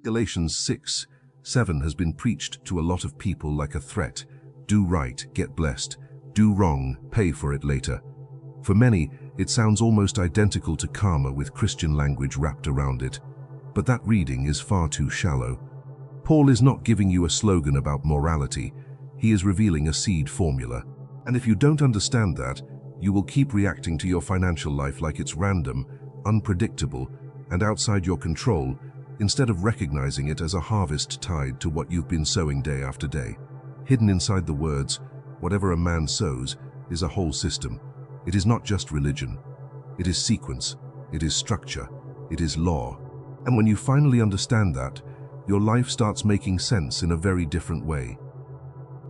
Galatians 6:7 has been preached to a lot of people like a threat. Do right, get blessed. Do wrong, pay for it later. For many, it sounds almost identical to karma with Christian language wrapped around it. But that reading is far too shallow. Paul is not giving you a slogan about morality. He is revealing a seed formula. And if you don't understand that, you will keep reacting to your financial life like it's random, unpredictable, and outside your control, instead of recognizing it as a harvest tied to what you've been sowing day after day. Hidden inside the words, whatever a man sows, is a whole system. It is not just religion. It is sequence. It is structure. It is law. And when you finally understand that, your life starts making sense in a very different way.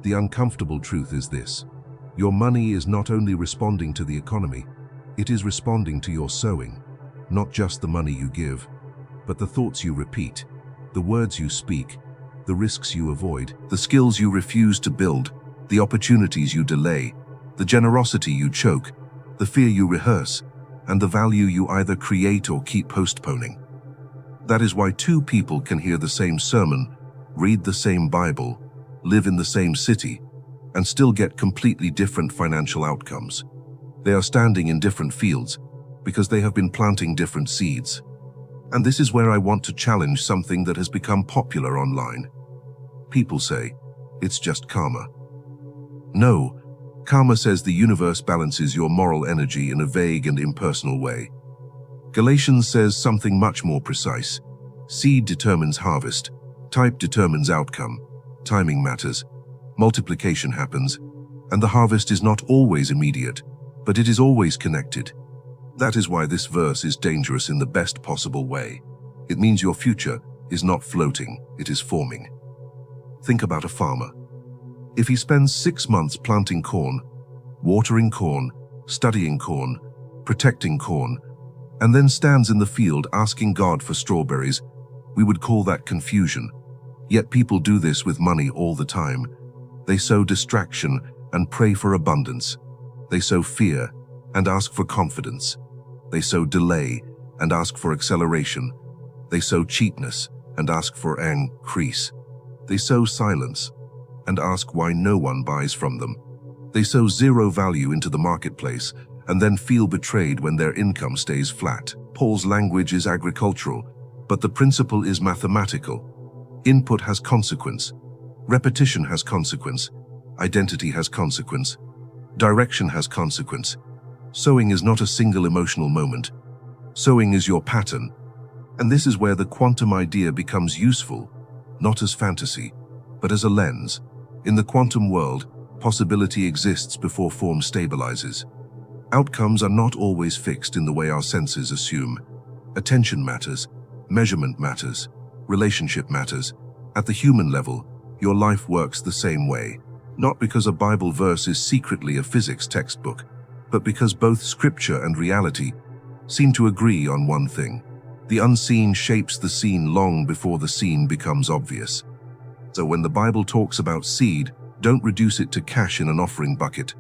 The uncomfortable truth is this: your money is not only responding to the economy, it is responding to your sowing. Not just the money you give, but the thoughts you repeat, the words you speak, the risks you avoid, the skills you refuse to build, the opportunities you delay, the generosity you choke, the fear you rehearse, and the value you either create or keep postponing. That is why two people can hear the same sermon, read the same Bible, live in the same city, and still get completely different financial outcomes. They are standing in different fields because they have been planting different seeds. And this is where I want to challenge something that has become popular online. People say, it's just karma. No, karma says the universe balances your moral energy in a vague and impersonal way. Galatians says something much more precise. Seed determines harvest, type determines outcome, timing matters, multiplication happens, and the harvest is not always immediate, but it is always connected. That is why this verse is dangerous in the best possible way. It means your future is not floating, it is forming. Think about a farmer. If he spends 6 months planting corn, watering corn, studying corn, protecting corn, and then stands in the field asking God for strawberries, we would call that confusion. Yet people do this with money all the time. They sow distraction and pray for abundance. They sow fear and ask for confidence. They sow delay and ask for acceleration. They sow cheapness and ask for increase. They sow silence and ask why no one buys from them. They sow zero value into the marketplace and then feel betrayed when their income stays flat. Paul's language is agricultural, but the principle is mathematical. Input has consequence. Repetition has consequence. Identity has consequence. Direction has consequence. Sowing is not a single emotional moment. Sowing is your pattern. And this is where the quantum idea becomes useful, not as fantasy, but as a lens. In the quantum world, possibility exists before form stabilizes. Outcomes are not always fixed in the way our senses assume. Attention matters, measurement matters, relationship matters. At the human level, your life works the same way, not because a Bible verse is secretly a physics textbook, but because both scripture and reality seem to agree on one thing. The unseen shapes the seen long before the seen becomes obvious. So when the Bible talks about seed, don't reduce it to cash in an offering bucket.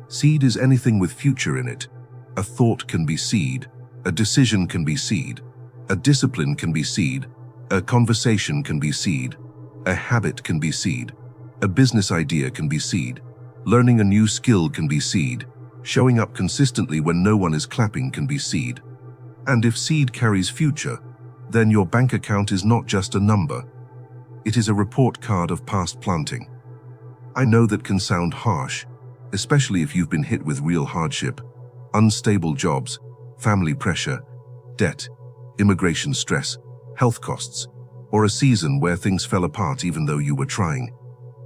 Seed is anything with future in it. A thought can be seed, a decision can be seed, a discipline can be seed, a conversation can be seed, a habit can be seed, a business idea can be seed, learning a new skill can be seed, showing up consistently when no one is clapping can be seed. And if seed carries future, then your bank account is not just a number. It is a report card of past planting. I know that can sound harsh, especially if you've been hit with real hardship, unstable jobs, family pressure, debt, immigration stress, health costs, or a season where things fell apart even though you were trying.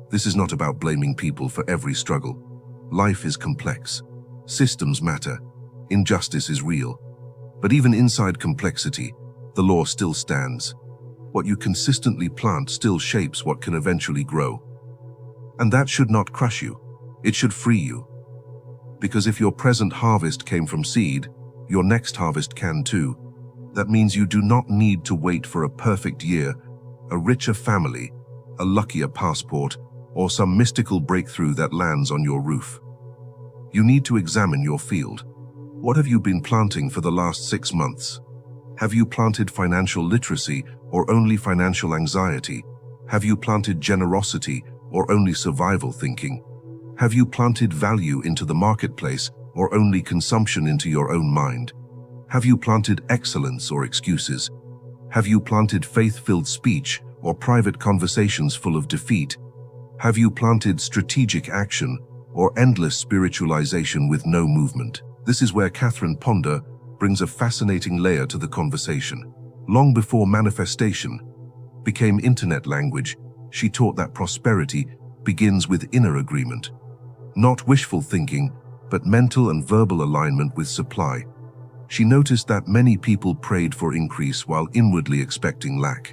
This is not about blaming people for every struggle. Life is complex. Systems matter. Injustice is real. But even inside complexity, the law still stands. What you consistently plant still shapes what can eventually grow. And that should not crush you. It should free you. Because if your present harvest came from seed, your next harvest can too. That means you do not need to wait for a perfect year, a richer family, a luckier passport, or some mystical breakthrough that lands on your roof. You need to examine your field. What have you been planting for the last 6 months? Have you planted financial literacy or only financial anxiety? Have you planted generosity or only survival thinking? Have you planted value into the marketplace or only consumption into your own mind? Have you planted excellence or excuses? Have you planted faith-filled speech or private conversations full of defeat? Have you planted strategic action or endless spiritualization with no movement? This is where Catherine Ponder brings a fascinating layer to the conversation. Long before manifestation became internet language, she taught that prosperity begins with inner agreement. Not wishful thinking, but mental and verbal alignment with supply. She noticed that many people prayed for increase while inwardly expecting lack.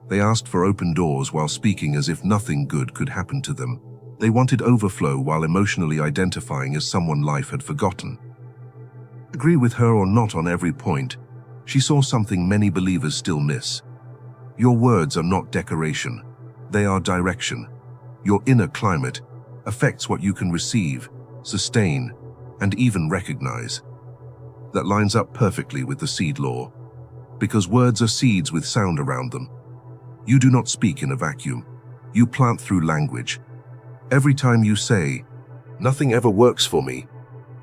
They asked for open doors while speaking as if nothing good could happen to them. They wanted overflow while emotionally identifying as someone life had forgotten. Agree with her or not on every point, she saw something many believers still miss. Your words are not decoration, they are direction. Your inner climate affects what you can receive, sustain, and even recognize. That lines up perfectly with the seed law, because words are seeds with sound around them. You do not speak in a vacuum. You plant through language. Every time you say, "Nothing ever works for me,"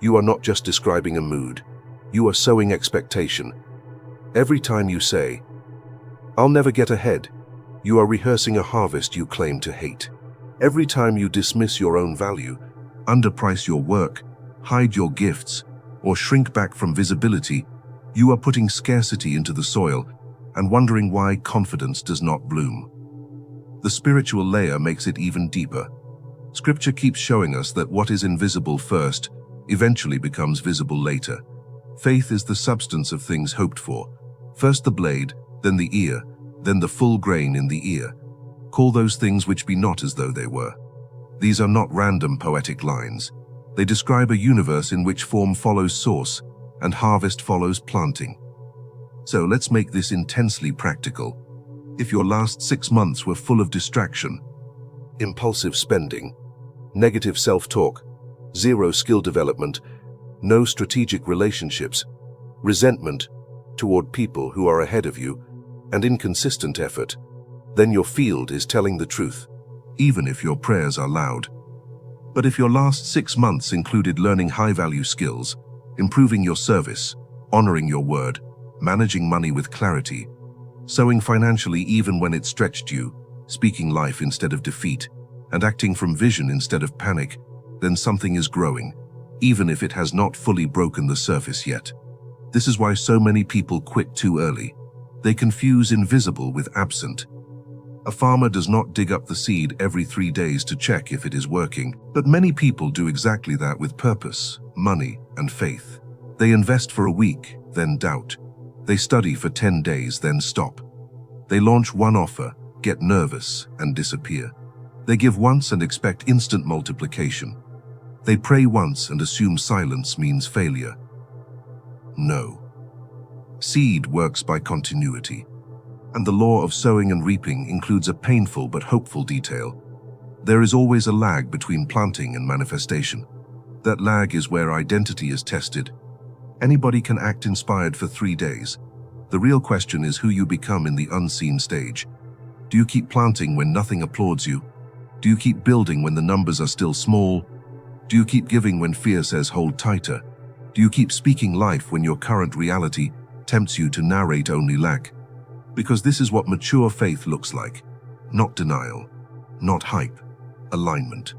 you are not just describing a mood. You are sowing expectation. Every time you say, "I'll never get ahead," you are rehearsing a harvest you claim to hate. Every time you dismiss your own value, underprice your work, hide your gifts, or shrink back from visibility, you are putting scarcity into the soil and wondering why confidence does not bloom. The spiritual layer makes it even deeper. Scripture keeps showing us that what is invisible first eventually becomes visible later. Faith is the substance of things hoped for. First the blade, then the ear, then the full grain in the ear. Call those things which be not as though they were. These are not random poetic lines. They describe a universe in which form follows source and harvest follows planting. So let's make this intensely practical. If your last 6 months were full of distraction, impulsive spending, negative self-talk, zero skill development, no strategic relationships, resentment toward people who are ahead of you, and inconsistent effort, then your field is telling the truth, even if your prayers are loud. But if your last 6 months included learning high-value skills, improving your service, honoring your word, managing money with clarity, sowing financially even when it stretched you, speaking life instead of defeat, and acting from vision instead of panic, then something is growing, even if it has not fully broken the surface yet. This is why so many people quit too early. They confuse invisible with absent. A farmer does not dig up the seed every 3 days to check if it is working, but many people do exactly that with purpose, money, and faith. They invest for a week, then doubt. They study for 10 days, then stop. They launch one offer, get nervous, and disappear. They give once and expect instant multiplication. They pray once and assume silence means failure. No. Seed works by continuity. And the law of sowing and reaping includes a painful but hopeful detail. There is always a lag between planting and manifestation. That lag is where identity is tested. Anybody can act inspired for 3 days. The real question is who you become in the unseen stage. Do you keep planting when nothing applauds you? Do you keep building when the numbers are still small? Do you keep giving when fear says hold tighter? Do you keep speaking life when your current reality tempts you to narrate only lack? Because this is what mature faith looks like. Not denial, not hype, alignment.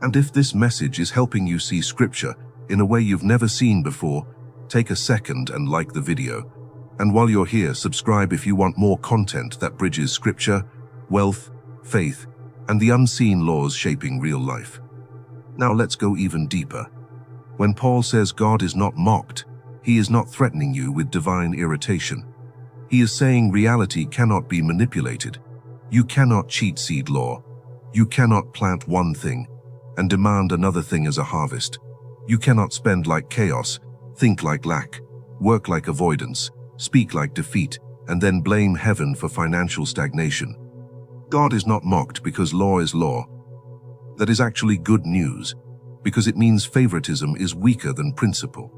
And if this message is helping you see Scripture in a way you've never seen before, take a second and like the video. And while you're here, subscribe if you want more content that bridges Scripture, wealth, faith, and the unseen laws shaping real life. Now let's go even deeper. When Paul says God is not mocked, he is not threatening you with divine irritation. He is saying reality cannot be manipulated. You cannot cheat seed law. You cannot plant one thing and demand another thing as a harvest. You cannot spend like chaos, think like lack, work like avoidance, speak like defeat, and then blame heaven for financial stagnation. God is not mocked because law is law. That is actually good news, because it means favoritism is weaker than principle.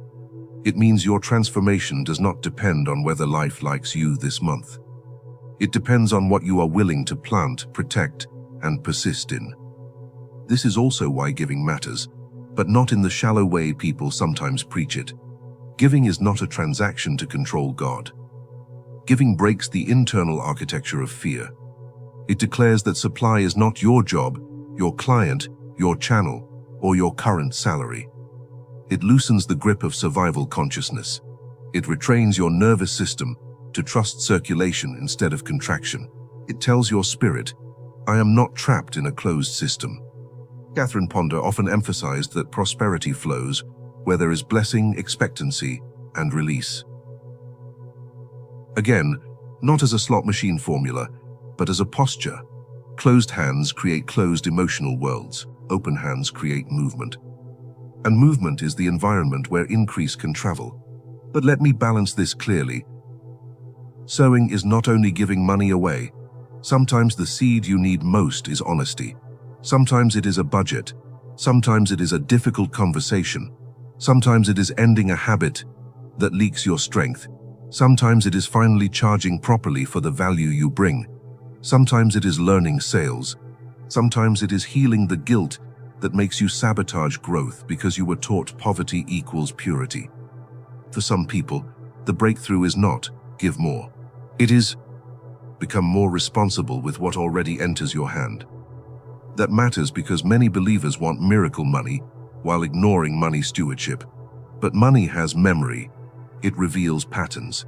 It means your transformation does not depend on whether life likes you this month. It depends on what you are willing to plant, protect, and persist in. This is also why giving matters, but not in the shallow way people sometimes preach it. Giving is not a transaction to control God. Giving breaks the internal architecture of fear. It declares that supply is not your job, your client, your channel, or your current salary. It loosens the grip of survival consciousness. It retrains your nervous system to trust circulation instead of contraction. It tells your spirit, I am not trapped in a closed system. Catherine Ponder often emphasized that prosperity flows where there is blessing, expectancy, and release. Again, not as a slot machine formula, but as a posture. Closed hands create closed emotional worlds. Open hands create movement. And movement is the environment where increase can travel. But let me balance this clearly. Sowing is not only giving money away. Sometimes the seed you need most is honesty. Sometimes it is a budget. Sometimes it is a difficult conversation. Sometimes it is ending a habit that leaks your strength. Sometimes it is finally charging properly for the value you bring. Sometimes it is learning sales. Sometimes it is healing the guilt that makes you sabotage growth because you were taught poverty equals purity. For some people, the breakthrough is not give more. It is become more responsible with what already enters your hand. That matters because many believers want miracle money while ignoring money stewardship. But money has memory. It reveals patterns.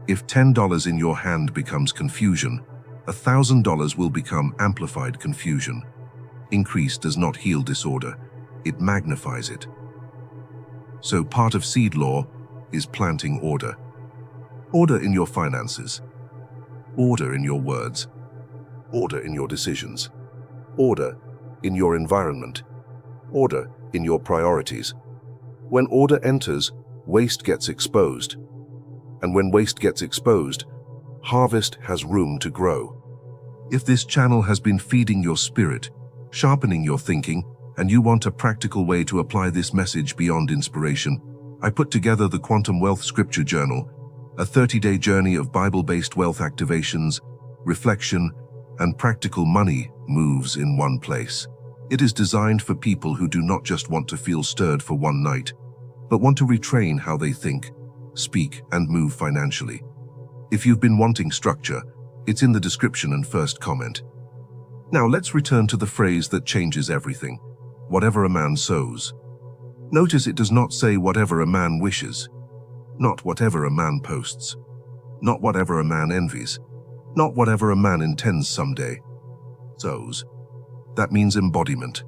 If $10 in your hand becomes confusion, $1,000 will become amplified confusion. Increase does not heal disorder, it magnifies it. So part of seed law is planting order. Order in your finances. Order in your words. Order in your decisions. Order in your environment. Order in your priorities. When order enters, waste gets exposed. And when waste gets exposed, harvest has room to grow. If this channel has been feeding your spirit, sharpening your thinking, and you want a practical way to apply this message beyond inspiration, I put together the Quantum Wealth Scripture Journal, a 30-day journey of Bible-based wealth activations, reflection, and practical money moves in one place. It is designed for people who do not just want to feel stirred for one night, but want to retrain how they think, speak, and move financially. If you've been wanting structure, it's in the description and first comment. Now let's return to the phrase that changes everything. Whatever a man sows. Notice it does not say whatever a man wishes. Not whatever a man posts. Not whatever a man envies. Not whatever a man intends someday. Sows. That means embodiment.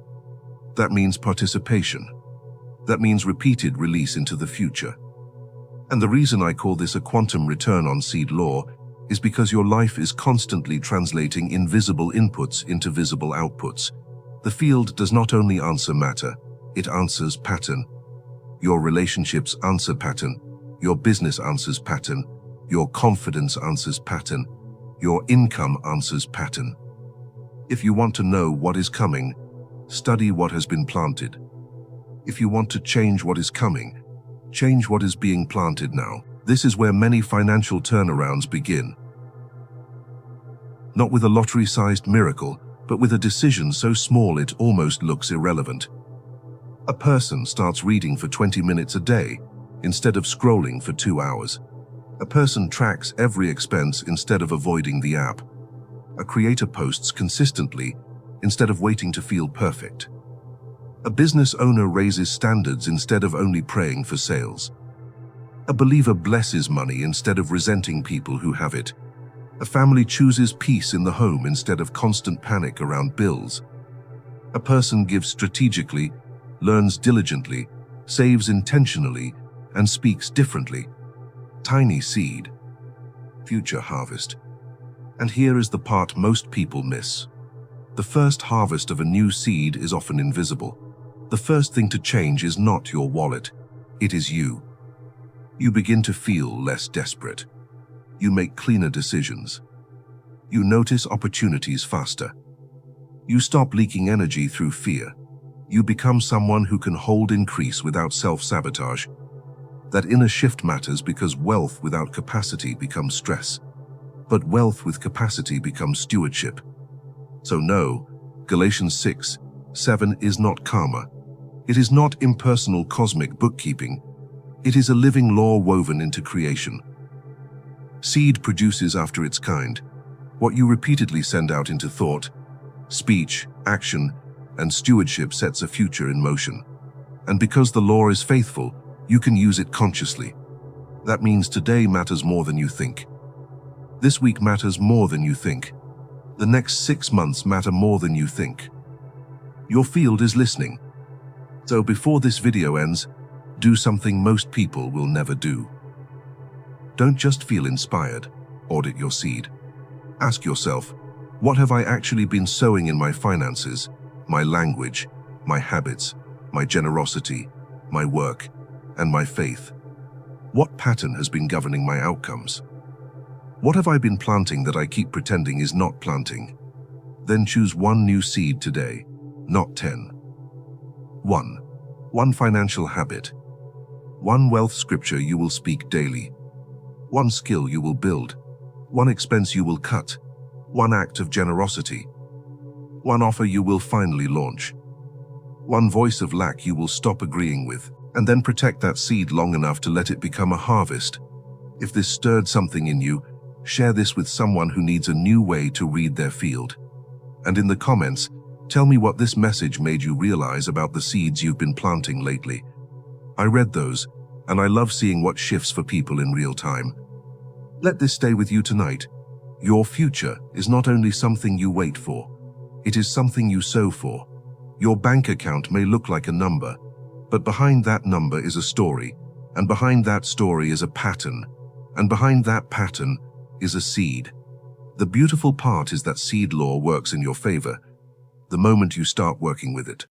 That means participation. That means repeated release into the future. And the reason I call this a quantum return on seed law is because your life is constantly translating invisible inputs into visible outputs. The field does not only answer matter, it answers pattern. Your relationships answer pattern. Your business answers pattern. Your confidence answers pattern. Your income answers pattern. If you want to know what is coming, study what has been planted. If you want to change what is coming, change what is being planted now. This is where many financial turnarounds begin. Not with a lottery-sized miracle, but with a decision so small it almost looks irrelevant. A person starts reading for 20 minutes a day instead of scrolling for 2 hours. A person tracks every expense instead of avoiding the app. A creator posts consistently instead of waiting to feel perfect. A business owner raises standards instead of only praying for sales. A believer blesses money instead of resenting people who have it. A family chooses peace in the home instead of constant panic around bills. A person gives strategically, learns diligently, saves intentionally, and speaks differently. Tiny seed, future harvest. And here is the part most people miss. The first harvest of a new seed is often invisible. The first thing to change is not your wallet, it is you. You begin to feel less desperate. You make cleaner decisions. You notice opportunities faster. You stop leaking energy through fear. You become someone who can hold increase without self-sabotage. That inner shift matters because wealth without capacity becomes stress. But wealth with capacity becomes stewardship. So no, Galatians 6:7 is not karma. It is not impersonal cosmic bookkeeping. It is a living law woven into creation. Seed produces after its kind. What you repeatedly send out into thought, speech, action, and stewardship sets a future in motion. And because the law is faithful, you can use it consciously. That means today matters more than you think. This week matters more than you think. The next 6 months matter more than you think. Your field is listening. So before this video ends, do something most people will never do. Don't just feel inspired, audit your seed. Ask yourself, what have I actually been sowing in my finances, my language, my habits, my generosity, my work, and my faith? What pattern has been governing my outcomes? What have I been planting that I keep pretending is not planting? Then choose one new seed today, not 10. 1. One financial habit. One wealth scripture you will speak daily. One skill you will build. One expense you will cut. One act of generosity. One offer you will finally launch. One voice of lack you will stop agreeing with, and then protect that seed long enough to let it become a harvest. If this stirred something in you, share this with someone who needs a new way to read their field. And in the comments, tell me what this message made you realize about the seeds you've been planting lately. I read those, and I love seeing what shifts for people in real time. Let this stay with you tonight. Your future is not only something you wait for, it is something you sow for. Your bank account may look like a number, but behind that number is a story, and behind that story is a pattern, and behind that pattern is a seed. The beautiful part is that seed law works in your favor the moment you start working with it.